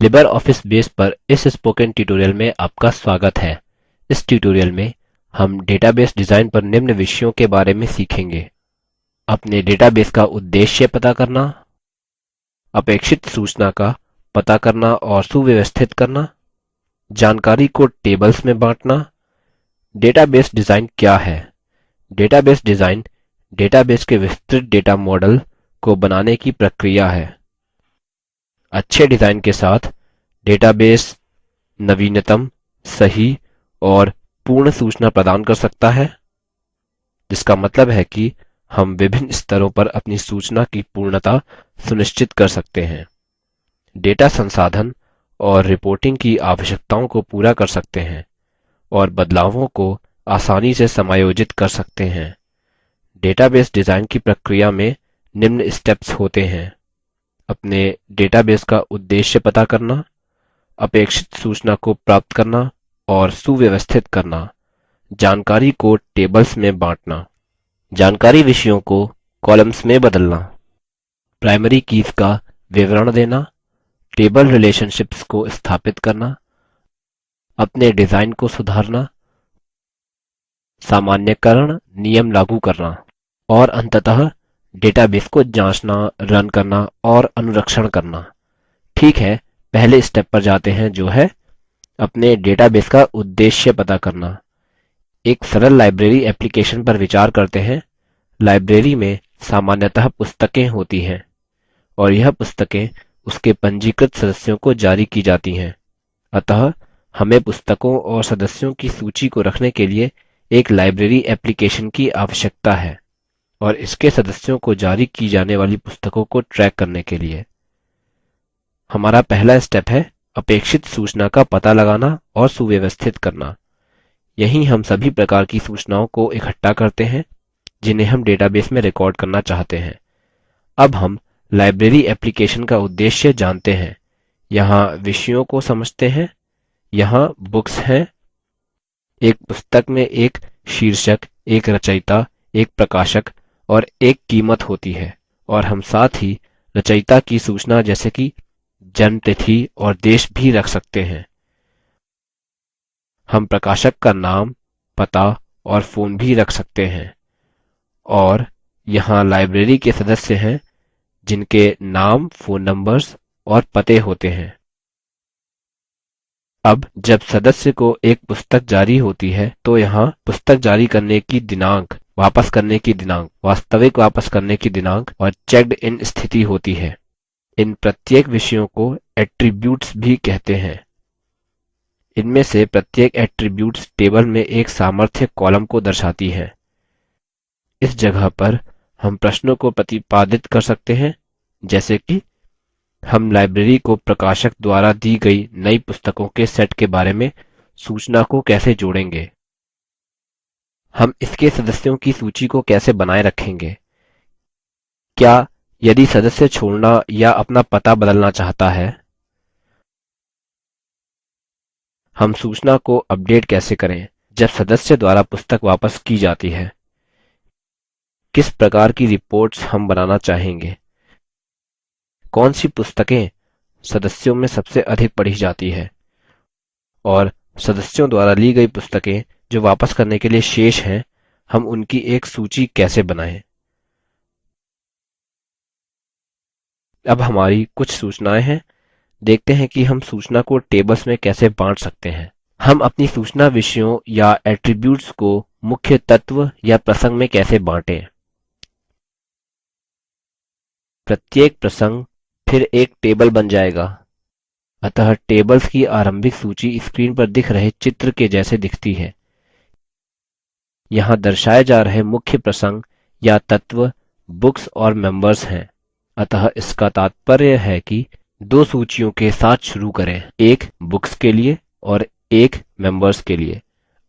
Libre office base पर इस spoken tutorial में आपका स्वागत है। इस ट्यूटोरियल में हम डेटाबेस डिजाइन पर निम्न विषयों के बारे में सीखेंगे। अपने डेटाबेस का उद्देश्य पता करना, अपेक्षित सूचना का पता करना और सुव्यवस्थित करना, जानकारी को टेबल्स में बांटना। डेटाबेस डिजाइन क्या है? डेटाबेस डिजाइन डेटाबेस के विस्तृत डेटा मॉडल को बनाने की प्रक्रिया है। अच्छे डिजाइन के साथ डेटाबेस नवीनतम, सही और पूर्ण सूचना प्रदान कर सकता है, जिसका मतलब है कि हम विभिन्न स्तरों पर अपनी सूचना की पूर्णता सुनिश्चित कर सकते हैं, डेटा संसाधन और रिपोर्टिंग की आवश्यकताओं को पूरा कर सकते हैं और बदलावों को आसानी से समायोजित कर सकते हैं। डेटाबेस डिजाइन की प्रक्रिया में निम्न स्टेप्स होते हैं: अपने डेटाबेस का उद्देश्य पता करना, अपेक्षित सूचना को प्राप्त करना और सुव्यवस्थित करना, जानकारी को टेबल्स में बांटना, जानकारी विषयों को कॉलम्स में बदलना, प्राइमरी कीज का विवरण देना, टेबल रिलेशनशिप्स को स्थापित करना, अपने डिजाइन को सुधारना, सामान्यकरण नियम लागू करना और अंततः डेटाबेस को जांचना, रन करना और अनुरक्षण करना। ठीक है, पहले स्टेप पर जाते हैं, जो है अपने डेटाबेस का उद्देश्य पता करना। एक सरल लाइब्रेरी एप्लीकेशन पर विचार करते हैं। लाइब्रेरी में सामान्यतः पुस्तकें होती हैं और यह पुस्तकें उसके पंजीकृत सदस्यों को जारी की जाती हैं। अतः हमें पुस्तकों और सदस्यों की सूची को रखने के लिए एक लाइब्रेरी एप्लीकेशन की आवश्यकता है और इसके सदस्यों को जारी की जाने वाली पुस्तकों को ट्रैक करने के लिए हमारा पहला स्टेप है अपेक्षित सूचना का पता लगाना और सुव्यवस्थित करना। यहीं हम सभी प्रकार की सूचनाओं को इकट्ठा करते हैं जिन्हें हम डेटाबेस में रिकॉर्ड करना चाहते हैं। अब हम लाइब्रेरी एप्लीकेशन का उद्देश्य जानते हैं। यहाँ विषयों को समझते हैं। यहाँ बुक्स हैं। एक पुस्तक में एक शीर्षक, एक रचयिता, एक प्रकाशक और एक कीमत होती है और हम साथ ही रचयिता की सूचना जैसे कि जन्म तिथि और देश भी रख सकते हैं। हम प्रकाशक का नाम, पता और फोन भी रख सकते हैं। और यहाँ लाइब्रेरी के सदस्य हैं जिनके नाम, फोन नंबर्स और पते होते हैं। अब जब सदस्य को एक पुस्तक जारी होती है तो यहाँ पुस्तक जारी करने की दिनांक, वापस करने की दिनांक, वास्तविक वापस करने की दिनांक और चेक्ड इन स्थिति होती है। इन प्रत्येक विषयों को एट्रीब्यूट्स भी कहते हैं। इनमें से प्रत्येक एट्रीब्यूट्स टेबल में एक सामर्थ्य कॉलम को दर्शाती है। इस जगह पर हम प्रश्नों को प्रतिपादित कर सकते हैं, जैसे कि हम लाइब्रेरी को प्रकाशक द्वारा दी गई नई पुस्तकों के सेट के बारे में सूचना को कैसे जोड़ेंगे। हम इसके सदस्यों की सूची को कैसे बनाए रखेंगे। क्या यदि सदस्य छोड़ना या अपना पता बदलना चाहता है, हम सूचना को अपडेट कैसे करें जब सदस्य द्वारा पुस्तक वापस की जाती है। किस प्रकार की रिपोर्ट्स हम बनाना चाहेंगे। कौन सी पुस्तकें सदस्यों में सबसे अधिक पढ़ी जाती है और सदस्यों द्वारा ली गई पुस्तकें जो वापस करने के लिए शेष हैं, हम उनकी एक सूची कैसे बनाएं। अब हमारी कुछ सूचनाएं हैं। देखते हैं कि हम सूचना को टेबल्स में कैसे बांट सकते हैं। हम अपनी सूचना विषयों या एट्रीब्यूट्स को मुख्य तत्व या प्रसंग में कैसे बांटें। प्रत्येक प्रसंग फिर एक टेबल बन जाएगा। अतः टेबल्स की आरंभिक सूची स्क्रीन पर दिख रहे चित्र के जैसे दिखती है। यहाँ दर्शाए जा रहे मुख्य प्रसंग या तत्व बुक्स और मेंबर्स हैं। अतः इसका तात्पर्य है कि दो सूचियों के साथ शुरू करें, एक बुक्स के लिए और एक मेंबर्स के लिए।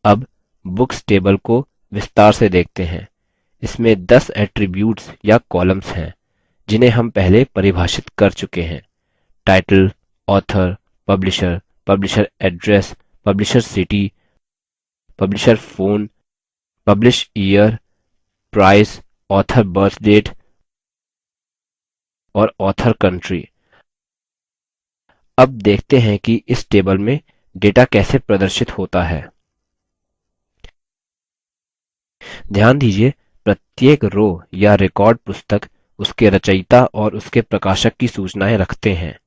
अब बुक्स टेबल को विस्तार से देखते हैं। इसमें 10 एट्रीब्यूट्स या कॉलम्स हैं जिन्हें हम पहले परिभाषित कर चुके हैं। Title, author, publisher, publisher address, publisher city, publisher phone, publish year, price, author birth date और ऑथर कंट्री। अब देखते हैं कि इस टेबल में डेटा कैसे प्रदर्शित होता है। ध्यान दीजिए, प्रत्येक रो या रिकॉर्ड पुस्तक उसके रचयिता और उसके प्रकाशक की सूचनाएँ रखते हैं।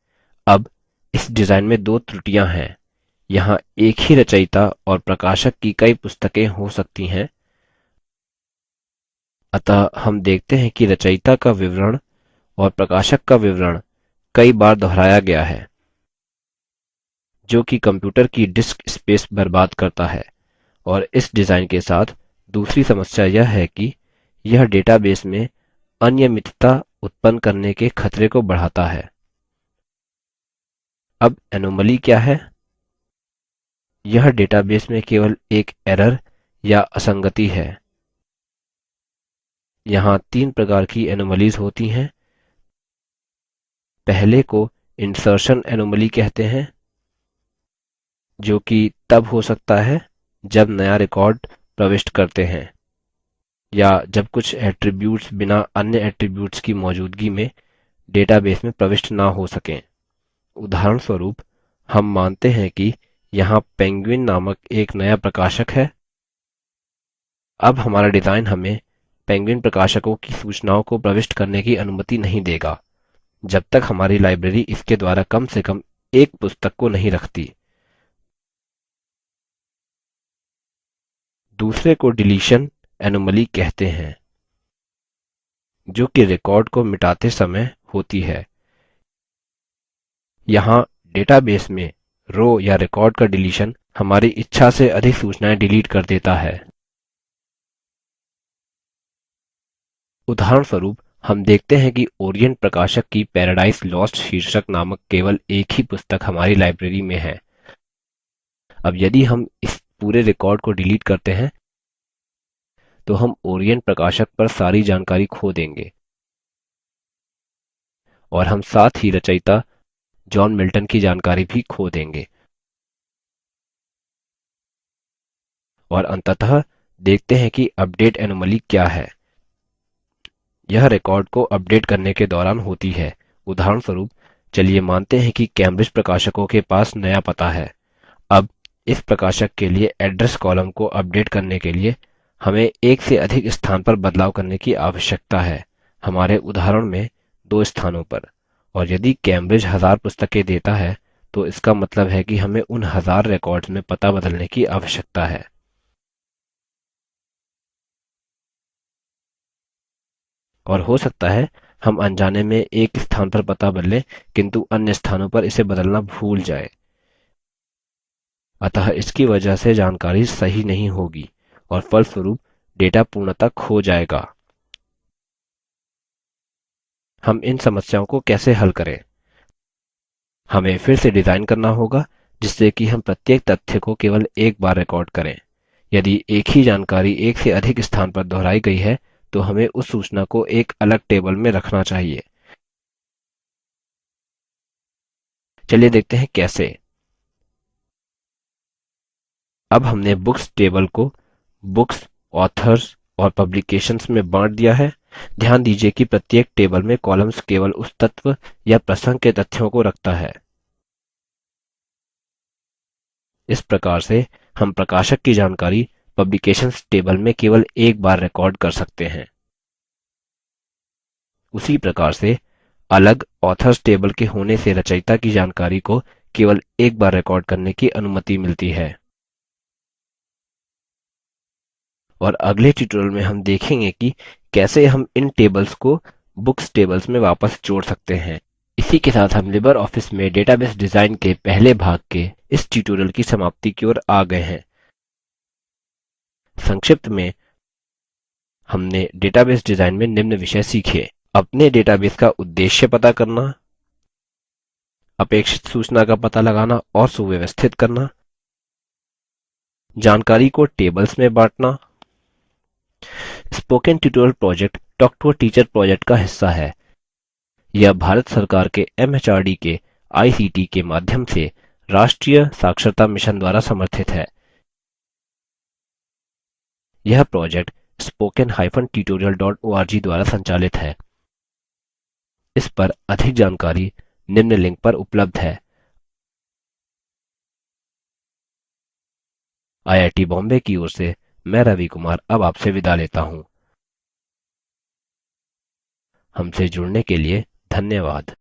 अब इस डिजाइन में दो त्रुटियां हैं। यहाँ एक ही रचयिता और प्रकाशक की कई पुस्तकें हो सकती हैं, अतः हम देखते हैं कि रचयिता का विवरण और प्रकाशक का विवरण कई बार दोहराया गया है, जो कि कंप्यूटर की डिस्क स्पेस बर्बाद करता है। और इस डिजाइन के साथ दूसरी समस्या यह है कि यह डेटाबेस में अनियमितता उत्पन्न करने के खतरे को बढ़ाता है। अब एनोमली क्या है? यह डेटाबेस में केवल एक एरर या असंगति है। यहाँ तीन प्रकार की एनोमलीज होती हैं। पहले को इंसर्शन एनोमली कहते हैं, जो कि तब हो सकता है जब नया रिकॉर्ड प्रविष्ट करते हैं या जब कुछ एट्रीब्यूट्स बिना अन्य एट्रीब्यूट्स की मौजूदगी में डेटाबेस में प्रविष्ट ना हो सकें। उदाहरणस्वरूप, हम मानते हैं कि यहाँ पेंगुइन नामक एक नया प्रकाशक है। अब हमारा डिजाइन हमें पेंगुइन प्रकाशकों की सूचनाओं को प्रविष्ट करने की अनुमति नहीं देगा, जब तक हमारी लाइब्रेरी इसके द्वारा कम से कम एक पुस्तक को नहीं रखती। दूसरे को डिलीशन एनोमली कहते हैं, जो कि रिकॉर्ड को मिटाते समय होती है। यहाँ डेटाबेस में रो या रिकॉर्ड का डिलीशन हमारी इच्छा से अधिक सूचनाएं डिलीट कर देता है। उदाहरणस्वरूप, हम देखते हैं कि ओरिएंट प्रकाशक की पैराडाइज लॉस्ट शीर्षक नामक केवल एक ही पुस्तक हमारी लाइब्रेरी में है। अब यदि हम इस पूरे रिकॉर्ड को डिलीट करते हैं तो हम ओरिएंट प्रकाशक पर सारी जानकारी खो देंगे और हम साथ ही रचयिता जॉन मिल्टन की जानकारी भी खो देंगे। और अंततः देखते हैं कि अपडेट एनोमली क्या है। यह रिकॉर्ड को अपडेट करने के दौरान होती है। उदाहरणस्वरूप, चलिए मानते हैं कि कैम्ब्रिज प्रकाशकों के पास नया पता है। अब इस प्रकाशक के लिए एड्रेस कॉलम को अपडेट करने के लिए हमें एक से अधिक स्थान पर बदलाव करने की आवश्यकता है। हमारे उदाहरण में 2 स्थानों पर। और यदि कैम्ब्रिज 1000 पुस्तकें देता है तो इसका मतलब है कि हमें उन 1000 रिकॉर्ड्स में पता बदलने की आवश्यकता है। और हो सकता है हम अनजाने में एक स्थान पर पता बदलें किंतु अन्य स्थानों पर इसे बदलना भूल जाएं। अतः इसकी वजह से जानकारी सही नहीं होगी और फलस्वरूप डेटा पूर्णतः खो जाएगा। हम इन समस्याओं को कैसे हल करें? हमें फिर से डिजाइन करना होगा जिससे कि हम प्रत्येक तथ्य को केवल एक बार रिकॉर्ड करें। यदि एक ही जानकारी एक से अधिक स्थान पर दोहराई गई है तो हमें उस सूचना को एक अलग टेबल में रखना चाहिए। चलिए देखते हैं कैसे। अब हमने बुक्स टेबल को बुक्स, ऑथर्स और पब्लिकेशंस में बांट दिया है। ध्यान दीजिए कि प्रत्येक टेबल में कॉलम्स केवल उस तत्व या प्रसंग के तथ्यों को रखता है। इस प्रकार से हम प्रकाशक की जानकारी पब्लिकेशंस टेबल में केवल एक बार रिकॉर्ड कर सकते हैं। उसी प्रकार से अलग ऑथर्स टेबल के होने से रचयिता की जानकारी को केवल एक बार रिकॉर्ड करने की अनुमति मिलती है। और अगले ट्यूटोरियल में हम देखेंगे कि कैसे हम इन टेबल्स को बुक्स टेबल्स में वापस जोड़ सकते हैं। इसी के साथ हम लिबर ऑफिस में डेटाबेस डिजाइन के पहले भाग के इस ट्यूटोरियल की समाप्ति की ओर आ गए हैं। संक्षिप्त में हमने डेटाबेस डिजाइन में निम्न विषय सीखे: अपने डेटाबेस का उद्देश्य पता करना, अपेक्षित सूचना का पता लगाना और सुव्यवस्थित करना, जानकारी को टेबल्स में बांटना। Spoken tutorial project talk to a teacher project का हिस्सा है। यह भारत सरकार के MHRD के ICT के माध्यम से राष्ट्रीय साक्षरता मिशन द्वारा समर्थित है। यह प्रोजेक्ट spoken-tutorial.org द्वारा संचालित है। इस पर अधिक जानकारी निम्न लिंक पर उपलब्ध है। IIT बॉम्बे की ओर से मैं रवि कुमार अब आपसे विदा लेता हूँ। हमसे जुड़ने के लिए धन्यवाद।